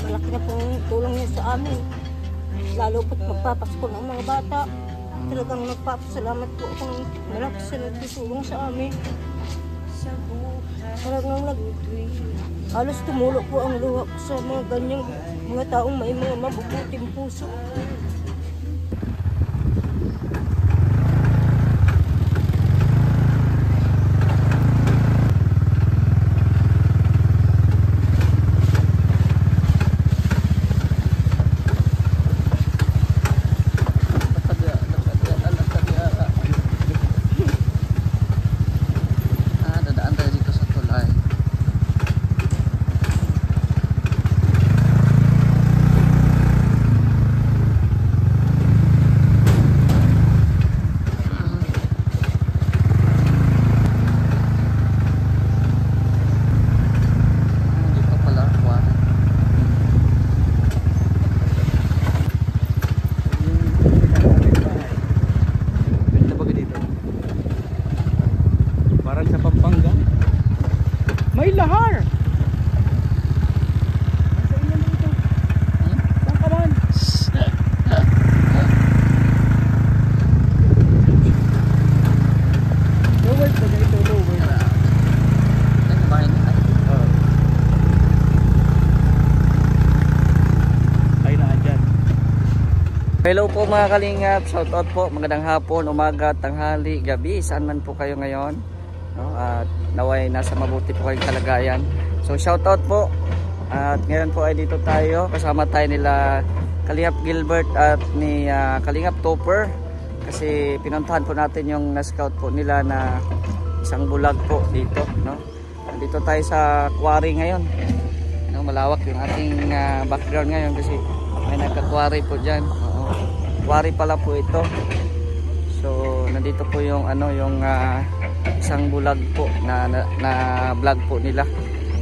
malaki na pong tulong niya sa amin. Lalo po't magpapasko ng mga bata. Talagang nagpapasalamat po ako ng malaki sa nagtutulong sa amin. Talagang halos tumulo po ang luha ko sa mga ganyang mga taong may mga mabubuting puso. May lahar. Hello po mga kalingap, shoutout po, magandang hapon, umaga, tanghali, gabi, saan man po kayo ngayon, no? At naway nasa mabuti po kayong kalagayan. So shoutout po, at ngayon po ay dito tayo, kasama tayo nila Kalingap Gilbert at ni Kalingap Topper, kasi pinuntahan po natin yung na-scout po nila na isang bulag po dito, no? Dito tayo sa quarry ngayon, no? Malawak yung ating background ngayon kasi may nagka-quarry po dyan. Quarry pala po ito. So nandito po yung isang bulag po na vlog po nila.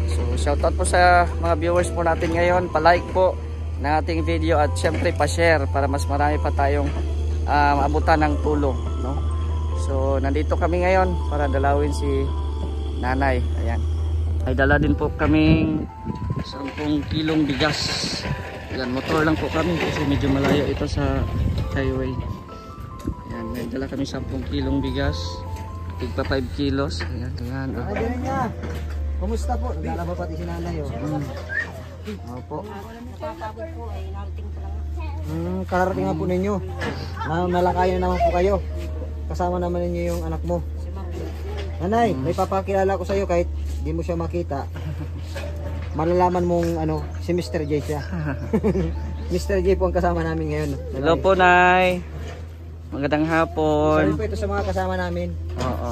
So shoutout po sa mga viewers po natin ngayon, pa-like po ng ating video at syempre pa-share para mas marami pa tayong maabutan ng tulong, no? So nandito kami ngayon para dalawin si nanay. Ayan. Ay dala din po kaming 10 kilong bigas. Ayan, motor lang po kami kasi medyo malayo ito sa highway. Ayan, may dala kami 10 kilong bigas, tigpa 5 kilos. Ayan, ayan. Ay, ganun niya. Kumusta po? Naglalaba pati si nanay, oh. Opo. Nakakabot po ay narating ko lang. Kararating nga po ninyo. Malakayan naman po kayo. Kasama naman ninyo yung anak mo. Nanay, may papakilala ko sa iyo kahit di mo siya makita. Malalaman mong si Mr. J siya. Mr. J po ang kasama namin ngayon. Hello po, Nay. Magandang hapon. Sabi po ito sa mga kasama namin. Oo.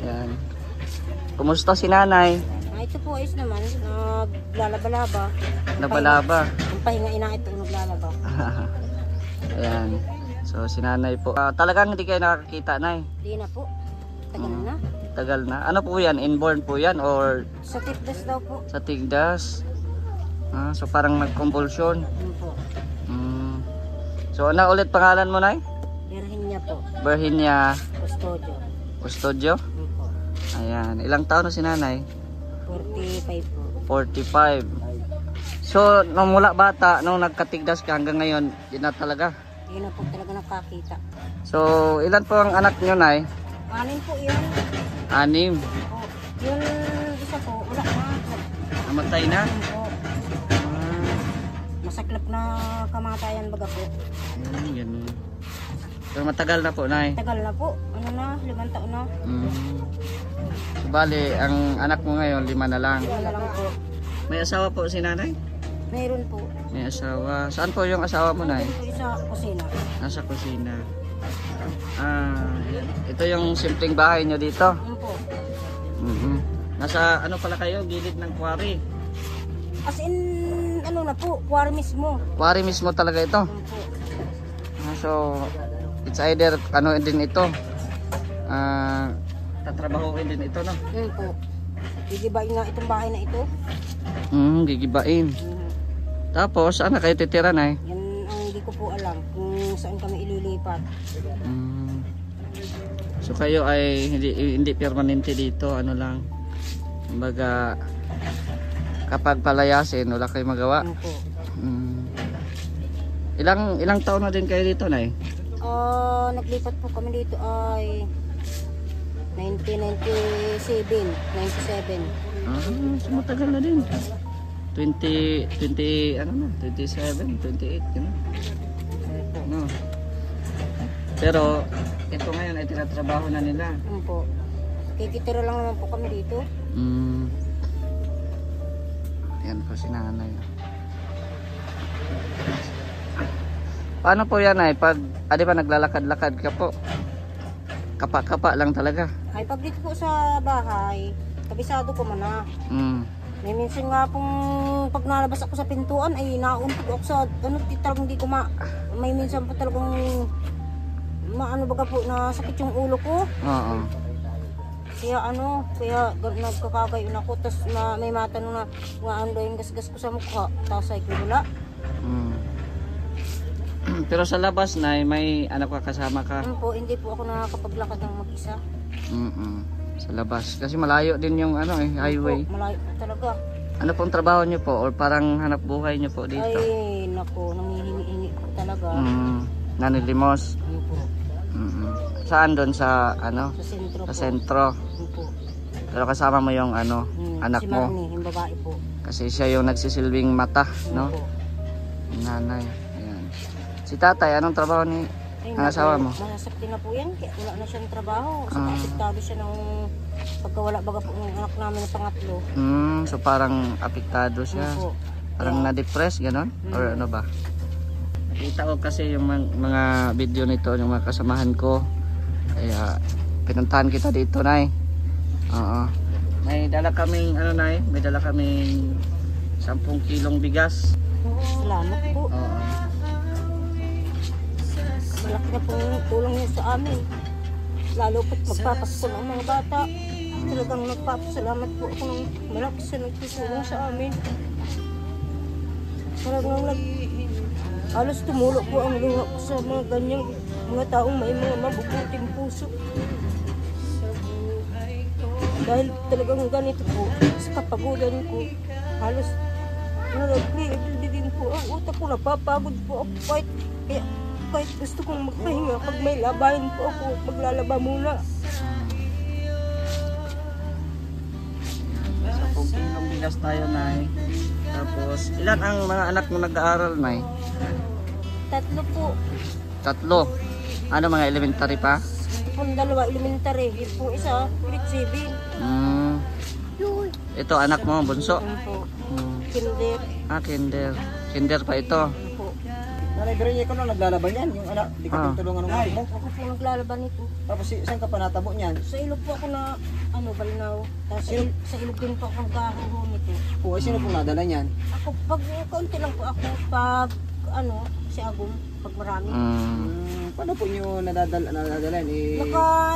Ayan. Kumusta si nanay? Ito po ayos naman, naglalaba-laba. Nabalaba. Ang pahinga ina ito naglalaba. Ayan. So si nanay po. Talagang hindi kayo nakakita, Nay? Di na po. Tagal na. Tagal na. Ano po yan? Inborn po yan or Sa Tigdas daw po. sa Tigdas? So parang nag-convulsion. Yun po. So ano ulit pangalan mo, Nay? Virginia po. Virginia Custodio. Custodio? Yun po. Ayan. Ilang taon na si nanay? 45 po. 45. So nung mula bata, nung nagkatigdas ka hanggang ngayon, yun na talaga? Yun na po talaga nakakita. So ilan po ang anak nyo, Nay? 6 po yun. 6. Oh, yung isa po, wala na. Namatay na? Yun po. Masaklap na kamatayan baga po. Ganun. So matagal na po, Nay? Tagal na po. Ano na, 5 taon na. So, bali, ang anak mo ngayon, 5 na lang. Wala lang po. May asawa po si nanay? Mayroon po. May asawa. Saan po yung asawa mo, Nay? Ito po sa kusina. Nasa kusina. Yan. Ito yung simpleng bahay nyo dito. Yun po. Nasa ano pala kayo? Gilid ng quarry. As in, ano na po, quarry mismo. Quarry mismo talaga ito. Yun po. So, it's either ano din ito. Tatrabahuin din ito, no? Yun po. Gigibain nga itong bahay na ito. Gigibain. Tapos, saan na kayo titira, Nay? Yan ang hindi ko po alam kung saan kami ililipat. So kayo ay hindi permanente dito, ano lang. Kumbaga kapag palayasin, wala kayong magawa. Ano po. Ilang taon na din kayo dito, Nay? Naglipat po kami dito ay 1997. So matagal na din. 27, 28, gano'n. No. Pero, ito ngayon ay tinatrabaho na nila. Ano po. Kikitira lang naman po kami dito. Yan po si nanay. Paano po yan ay pag di ba naglalakad-lakad ka po? Kapa-kapa lang talaga. Ay pag dito po sa bahay, kabisado ko man na. May minsan nga pong pag nalabas ako sa pintuan ay nauntog ako sa talagang hindi ko may minsan po talagang maano baga po na sakit yung ulo ko. Oo. Kaya nagkakagayon ako tapos may matanong na ano yung gasgas ko sa mukha tapos ay kulula. Pero sa labas na may anak ka kasama ka. Hindi po ako nakakapaglakad ng mag-isa. Sa labas kasi malayo din yung highway. Malayo po talaga. Ano pong trabaho niyo po or parang hanap buhay niyo po dito? Ay nako, nangihingi po talaga. Nanilimos. Ano po? Saan doon sa Sa sentro sa po. sentro? Ano po? Pero kasama mo yung anak si mo. Manny, yung babae po. Kasi siya yung nagsisilbing mata, no? Ano po? Nanay. Ayan. Si tatay, anong trabaho ni ang asawa mo? Masasakti na po yan, kaya wala na siyang trabaho. So, apektado siya ng pagkawala baga po ng anak namin ng pangatlo. So parang apektado siya. Ano po? Parang na-depress, gano'n? Or ano ba? Nakita ko kasi yung mga video nito, yung mga kasamahan ko. Kaya pinuntahan kita dito, Nay. Oo. May dala kaming, Nay? May dala kaming 10 kilong bigas. Salamat po. Oo. Malaki na po yung tulong niya sa amin. Lalo po't magpapasko ng mga bata. Talagang nagpapasalamat po ako ng malaki sa nagtutulong sa amin. Talagang halos tumulo po ang luha ko sa mga ganyang mga taong may mga mabubuting puso. Dahil talagang ganito po, sa kapagudan ko, halos nalagli po ang utak ko, napapagod po ako kahit gusto kong magpahinga. Pag may labahin po ako, maglalaba muna. 10 kilong bigas tayo, Nay. Tapos, ilan ang mga anak mo nag-aaral, Nay? 3 po. 3. Ano, mga elementary pa? Ito pong 2 elementary. Yung pong isa, grade 7. Ito, anak mo, bunso? Ano po? Kinder. Kinder. Kinder pa ito. Ano po? Nanay Bernie, ikaw na naglalaban yan. Yung anak, di ka tinutulungan ng anak mo. Ako po naglalaban nito. Tapos saan ka pa natabo niyan? Sa ilog po ako na, Balinaw. Tapos sa ilog din po ako nagkahuho nito. O, sino pong nadala niyan? Ako, pag kaunti lang po ako, pag si Agum, pag marami. Paano po nyo nadadalan?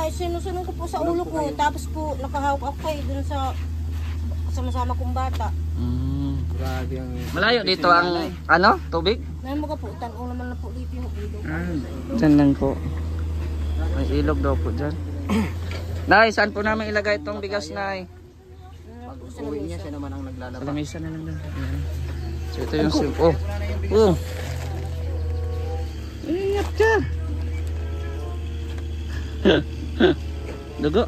Sinusunod ko po sa ulo ko, tapos po nakahawak ako dun sa sama-sama kong bata. Grabe ang... Malayo dito ang, tubig? Ngayon mga po, tanong naman na po dito yung ilog. Diyan lang po. May ilog daw po dyan. Nay, saan po namin ilagay itong bigas, Nay? Uwi niya, siya naman ang Sa naglalaba. lamesa na lang daw. Ayan. So ito yung sim. Oh! Ingat ka! Dugo.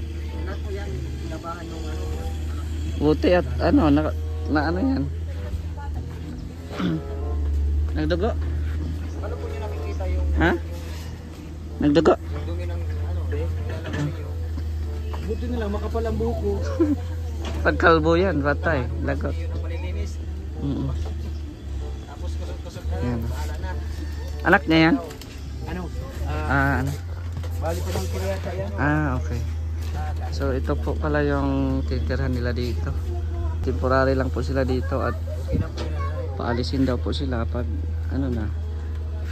Buti at na ano yan. Nagdugo? Paano po nyo nakikita yung Nagdugo? dumi ng buti na lang, makapal ang buko. Pagkalbo yan, patay. Lagot. Palilinis. Tapos kusot-kusot na Yan. bahala na. Anak niya yan? Ano? Ano? Bali pa ng kuryata yan. Okay. So ito po pala yung titirhan nila dito. Temporary lang po sila dito at paalisin daw po sila pag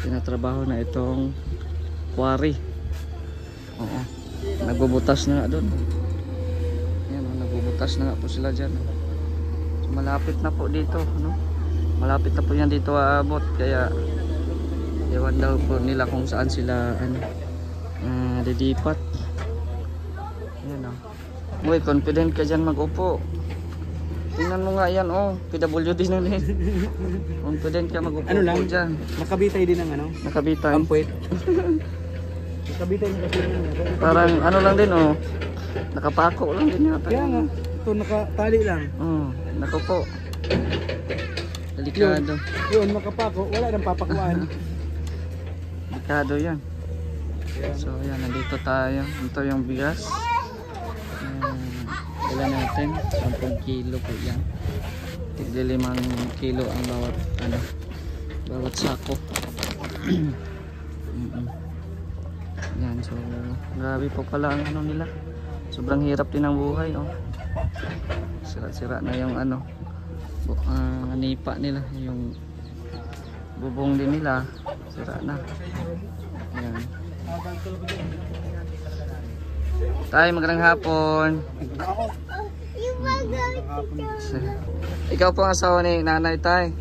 tinatrabaho na itong quarry. Oo. Nagbubutas na nga doon. Ayan, nagbubutas na nga po sila dyan. So, malapit na po dito, malapit na po yan dito aabot, kaya ewan daw po nila kung saan sila didipat. Ayan, Uy, confident ka dyan mag-upo. Tingnan mo nga yan, oh. PWD na rin. Confident ka mag-upo Ano lang? dyan. Nakabitay din ang ano? Nakabitay. Ampuit. Nakabitay din kasi yan. Parang ano lang din, oh. Nakapako lang din yata. Kaya nga, ito nakatali lang. Oh, nako po. Delikado. Yun, makapako, wala nang papakuan. Delikado yan. So, ayan, nandito tayo. Ito yung bigas. Ilan natin? 10 kilo po yan. Tigli 5 kilo ang bawat, ano, bawat sako. Yan, so, grabe po pala ang ano nila. Sobrang hirap din ang buhay, oh. Sira-sira na yung ano, nipa nila, yung bubong din nila, sira na. Ayan. Tay, magandang hapon. Ikaw po ang asawa ni Nanay, Tay.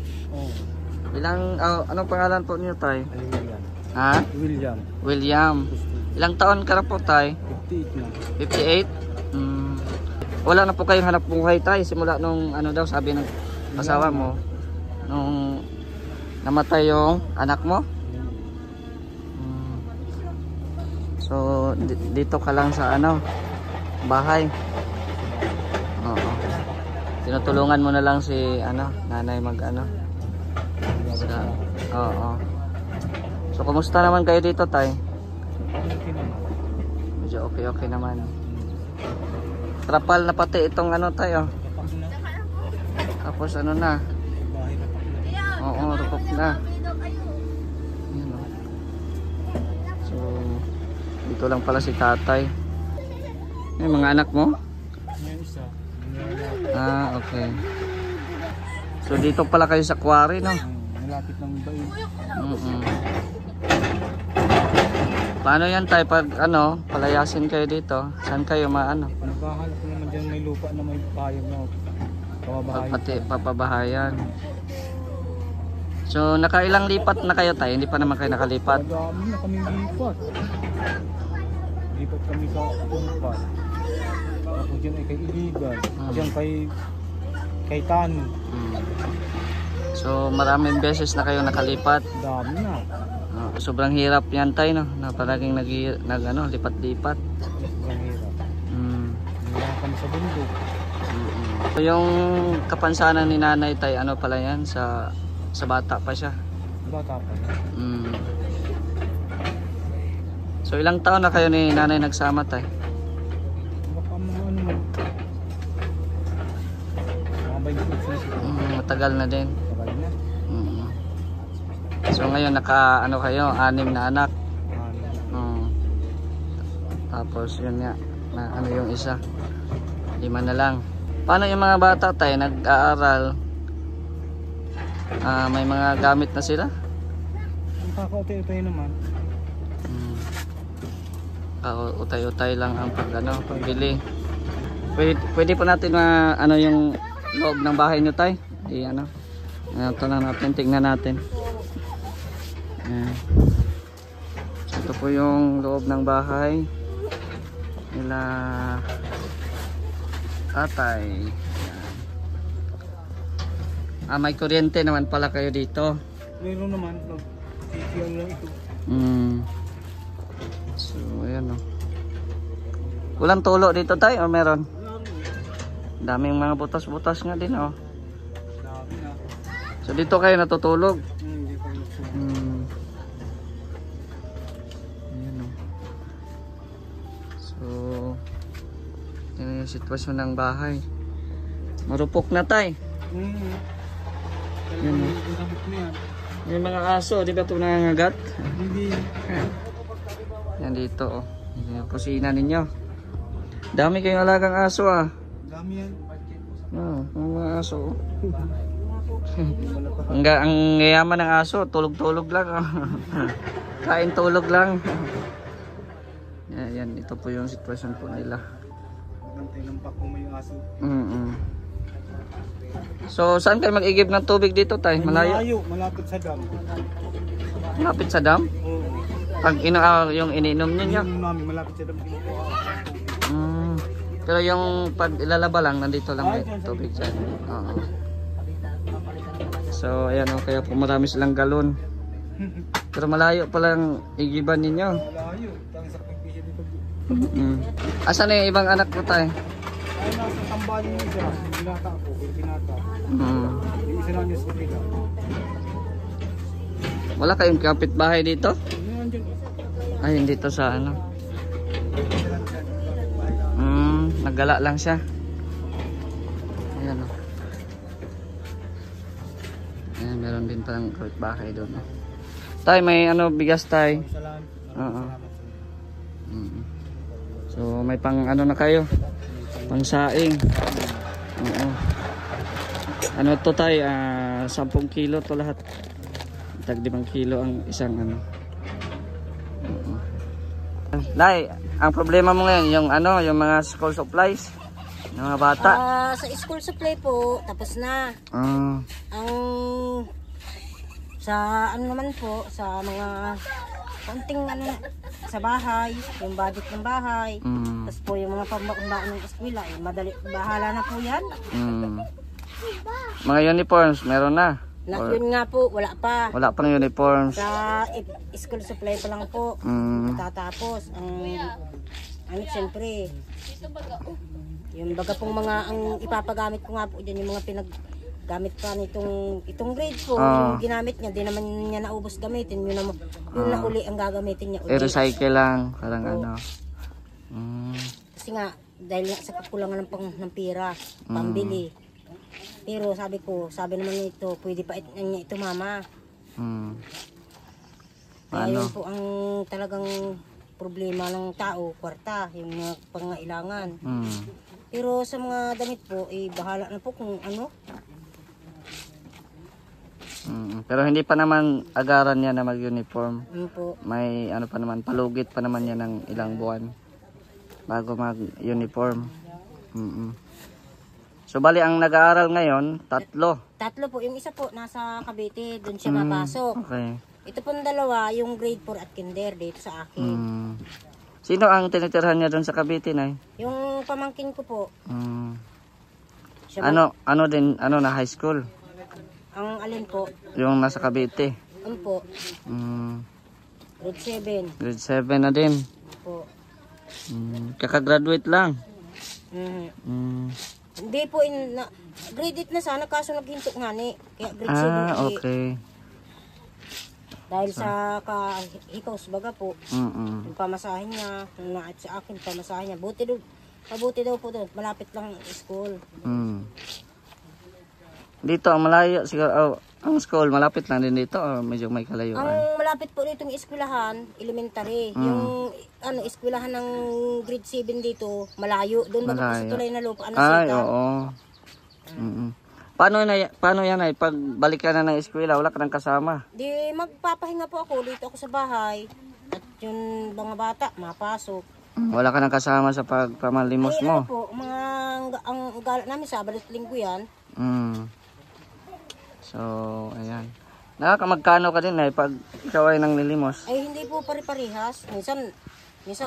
Ilang, anong pangalan po niyo, Tay? William. Ha? William. William. Ilang taon ka na po, Tay? 58 na. 58? Wala na po kayong hanap buhay, Tay, simula nung ano daw sabi ng asawa mo nung namatay yung anak mo? So dito ka lang sa ano bahay. Oo. Tinutulungan mo na lang si ano nanay mag ano. Oo. So kumusta naman kayo dito, Tay? Medyo okay naman. Trapal na pati itong ano, tayo. Tapos ano na. Oo, rupok na. Yan, oh. So dito lang pala si tatay. May mga anak mo? Ah, okay. So dito pala kayo sa quarry, no? Malapit ng bayo. Paano yan, Tay, pag ano, palayasin kayo dito? Saan kayo maano? Naghahanap ko naman dyan may lupa na may bayag na pababahay. Pati papabahayan. So nakailang lipat na kayo, Tay? Hindi pa naman kayo nakalipat. Madami na kaming lipat. Lipat kami sa Tumpat. Tapos dyan ay kay Iligan. Dyan kay Tano. So maraming beses na kayo nakalipat. Dami na. Sobrang hirap yan, Tay, no? Na palaging ano, lipat-lipat. Sobrang hirap. Hirap kami sa bundok. So yung kapansanan ni Nanay, Tay, ano pala yan? Sa bata pa siya. Bata pa. So ilang taon na kayo ni Nanay nagsama, Tay? Baka mga ano man. Mga 26 matagal na din. Tagal na. So ngayon ano kayo, 6 na anak. Tapos yun nga, na ano yung isa, 5 na lang. Paano yung mga bata, Tay, nag-aaral? May mga gamit na sila? Ang kakautay-utay naman. Utay-utay lang ang pagbili. Pwede po natin ano yung loob ng bahay nyo, Tay? Ito lang natin, tingnan natin. So, ito po yung loob ng bahay nila tatay. May kuryente naman pala kayo dito. Meron naman, nag-CCR lang ito. So ayan, oh. Walang tulo dito, Tay, o meron? Daming mga butas-butas nga din, oh. Dami na. So dito kayo natutulog? Hindi pa gusto. Ayan, oh. So yan yung sitwasyon ng bahay. Marupok na, Tay. Yan o. May mga aso, di ba ito nangangagat? Hindi. Yan dito, oh. Yan yung kusina ninyo. Dami kayong alagang aso, ah. Dami yan. Mga aso, oh. Ang yaman ng aso, tulog-tulog lang, oh. Kain tulog lang. Yan, ito po yung sitwasyon po nila. Nantay ng pako may aso. So, saan kayo mag-igib ng tubig dito, Tay? Malayo? Malapit sa dam. Malapit sa dam? Oo. Pag yung iniinom ninyo? Iniinom namin malapit sa dam. Pero yung pag ilalaba lang, nandito lang may tubig dyan. Oo. So, ayan o, kaya po marami silang galon. Pero malayo palang igiban ninyo. Malayo. Tangis sa pagpisa dito. Asan na yung ibang anak ko tayo? Ay, nasa tambahan yung isa. Binata ako. Binata. Yung isa lang yung sila. Wala kayong kapitbahay dito? Yan dyan. Ay, dito sa ano. Naggala lang siya. Ayan o. Ayan, meron din palang kapitbahay doon. Tay, may ano, bigas tay. Salamat. Oo. So, may pang ano na kayo? Pang saing. Oo. Ano to tay? 10 kilo to lahat. Tag 5 kilo ang isang ano. Nay, ang problema mo ngayon yung ano, yung mga school supplies ng mga bata. Sa school supply po, tapos na. Ang sa ano naman po, sa mga konting ano sa bahay, yung budget ng bahay. Tapos po yung mga pambakundaan ng eskwela, madali, bahala na po yan. Mga uniforms, meron na. Yun nga po, wala pa. Wala pang uniforms. Sa school supply pa lang po. Tatapos ang siyempre yung baga pong mga ang ipapagamit ko nga po dyan, yung mga pinaggamit pa itong grade po, yung ginamit niya, di naman niya naubos gamitin, yun na uli ang gagamitin niya uli. I-recycle lang, parang ano. Kasi nga dahil nga sa kakulangan ng pira pambili. Pero sabi naman nito, pwede pa niya ito mama. Kaya yun po ang talagang problema ng tao, kwarta, yung mga pangailangan. Pero sa mga damit po, bahala na po kung ano. Pero hindi pa naman agaran niya na mag-uniform. Po. May ano pa naman, palugit pa naman niya ng ilang buwan bago mag-uniform. So bali ang nag-aaral ngayon, 3. 3 po, yung isa po nasa Cavite, doon siya mapasok. Okay. Ito pong 2, yung grade 4 at kinder dito sa akin. Sino ang tinitirhan niya doon sa Cavite, Nay? Yung pamangkin ko po. Ano din, na high school? Ang alin po? Yung nasa Cavite. Ano po? Grade 7. Grade 7 na din. Po. Kakagraduate lang. Hindi po, grade 8 na sana, kaso naghinto nga ni. Kaya grade 7. Okay. Dahil sa kahikaws baga po, yung pamasahin niya, yung naat sa akin, pamasahin niya. Pabuti daw po doon, malapit lang ang school. Dito, ang malayo, siguro, ang school, malapit lang din dito, o medyo may kalayuan? Ang malapit po dito yung eskwelahan, elementary. Yung eskwelahan ng grade 7 dito, malayo. Doon baga po sa tulay na lupa. Ay, oo. Paano yan ay pag balik ka na ng eskwela, wala ka nang kasama? Di magpapahinga po ako, dito ako sa bahay. At yung mga bata, mapasok. Wala ka nang kasama sa pagpamalimos mo? Ano po, ang gala namin sa Sabado at Linggo yan. So, ayan. Nakakamagkano ka din ay pag ikaw ay nang nilimos? Ay hindi po pare-parehas. Minsan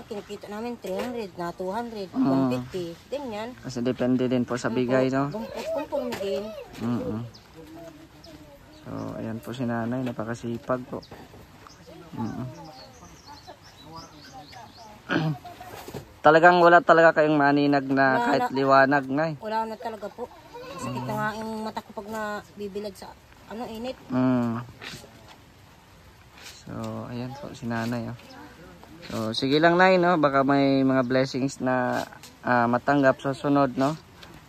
kinikita namin 300 na 200, 150, ganyan. Kasi depende din po sa bigay, no? Kumpong din. So, ayan po si nanay, napakasipag po. Talagang wala talaga kayong maninag na kahit liwanag, nay? Wala na talaga po. Masakit na nga yung mata ko pag nabibilad sa init. So, ayan po si nanay, oh. So, sige lang, nay, no? Baka may mga blessings na matanggap sa sunod, no?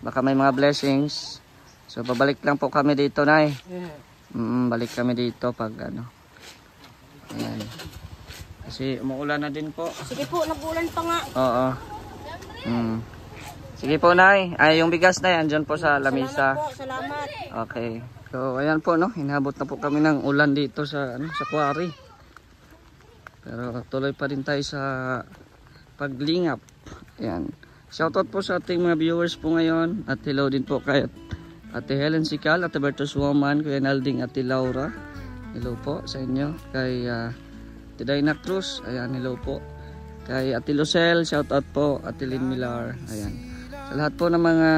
Baka may mga blessings. So, babalik lang po kami dito, nay. Balik kami dito pag ano. Ayan. Kasi umuulan na din po. Sige po, nag-ulan pa nga. Oo. Sige po, nay. Ay, yung bigas na yan, andyan po sa lamisa. Salamat po, salamat. Okay. So, ayan po, no? Hinabot na po kami ng ulan dito sa quarry. Pero tuloy pa rin tayo sa paglingap. Ayan. Shoutout po sa ating mga viewers po ngayon. At hello din po kay Ate Helen Sical, Ate Bertus Woman, Kuya Nalding, Ate Laura. Hello po sa inyo. Kay Ate Dina Cruz. Ayan, hello po. Kay Ate Lucel, shoutout po. Ate Lynn Millar. Ayan. Sa lahat po ng mga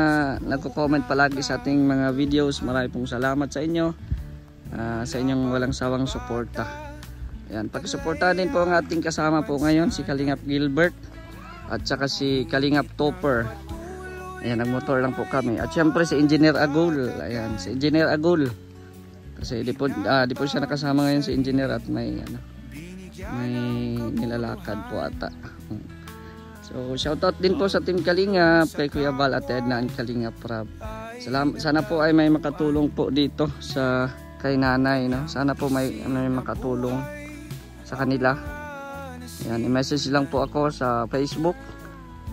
nagko-comment palagi sa ating mga videos, marami pong salamat sa inyo. Sa inyong walang sawang suporta. Ayan, pag-suportahan din po ang ating kasama po ngayon, si Kalingap Gilbert at saka si Kalingap Topper. Ayan, nagmotor lang po kami. At syempre si Engineer Agul. Ayan, si Engineer Agul. Kasi di po siya nakasama ngayon si Engineer at may nilalakad po ata. So shoutout din po sa Team Kalingap, kay Kuya Val at Edna and Kalingap Rab. Sana po ay may makatulong po dito sa kay nanay, no? Sana po may makatulong sa kanila. Ayan, i-message lang po ako sa Facebook,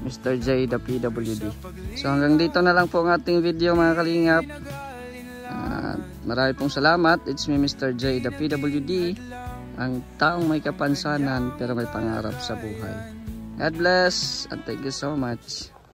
Mr. J the PWD. So hanggang dito na lang po ang ating video mga Kalingap. Marami pong salamat. It's me, Mr. J the PWD, ang taong may kapansanan pero may pangarap sa buhay. God bless and thank you so much.